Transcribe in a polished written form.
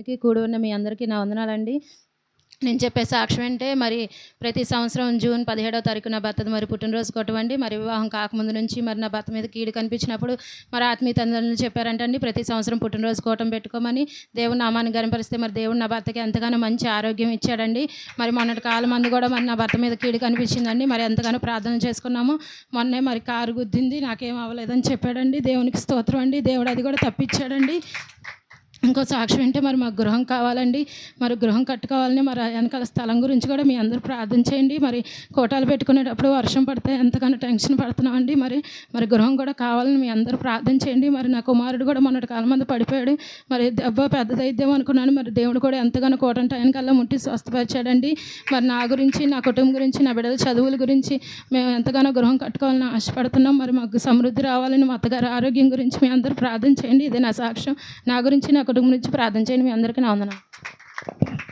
దేవునికి కూడి ఉన్న మీ అందరికీ నా వందనాలండి. నేను చెప్పే సాక్ష్యం అంటే మరి ప్రతి సంవత్సరం జూన్ 17వ తారీఖు నా భర్తది మరి పుట్టినరోజు కొట్టవండి. మరి వివాహం కాకముందు నుంచి మరి నా భర్త మీద కీడు కనిపించినప్పుడు మరి ఆత్మీయ తండ్రులు చెప్పారంటండి, ప్రతి సంవత్సరం పుట్టినరోజు కూటం పెట్టుకోమని. దేవుని నామాన్ని గనపరిస్తే మరి దేవుడు నా భర్తకి ఎంతగానో మంచి ఆరోగ్యం ఇచ్చాడండి. మరి మొన్నటి కాలం మంది కూడా మరి నా భర్త మీద కీడు కనిపించిందండి. మరి ఎంతగానో ప్రార్థన చేసుకున్నాము. మొన్నే మరి కారు గుద్దింది, నాకేం అవ్వలేదని చెప్పాడండి. దేవునికి స్తోత్రం అండి. దేవుడు అది కూడా తప్పించాడండి. ఇంకో సాక్ష్యం అంటే మరి మాకు గృహం కావాలండి. మరి గృహం కట్టుకోవాలని మరి వెనకాల స్థలం గురించి కూడా మీ అందరూ ప్రార్థన చేయండి. మరి కోటాలు పెట్టుకునేటప్పుడు వర్షం పడితే ఎంతగానో టెన్షన్ పడుతున్నామండి. మరి గృహం కూడా కావాలని మీ అందరూ ప్రార్థన చేయండి. మరి నా కుమారుడు కూడా మొన్నటి కాలం మంది పడిపోయాడు. మరి దెబ్బ పెద్దదైద్దాం అనుకున్నాను. మరి దేవుడు కూడా ఎంతగానో కోటం టైంకల్లా ముట్టి స్వస్థపరిచాడండి. మరి నా గురించి, నా కుటుంబం గురించి, నా బిడ్డల చదువుల గురించి మేము ఎంతగానో గృహం కట్టుకోవాలని ఆశపడుతున్నాం. మరి మాకు సమృద్ధి రావాలని, మా అత్తగారి ఆరోగ్యం గురించి మీ అందరూ ప్రార్థన చేయండి. ఇదే నా సాక్ష్యం. నా గురించి, నా కుటుంబం నుంచి ప్రార్థన చేయండి. మీ అందరికీ నా వందనాలు.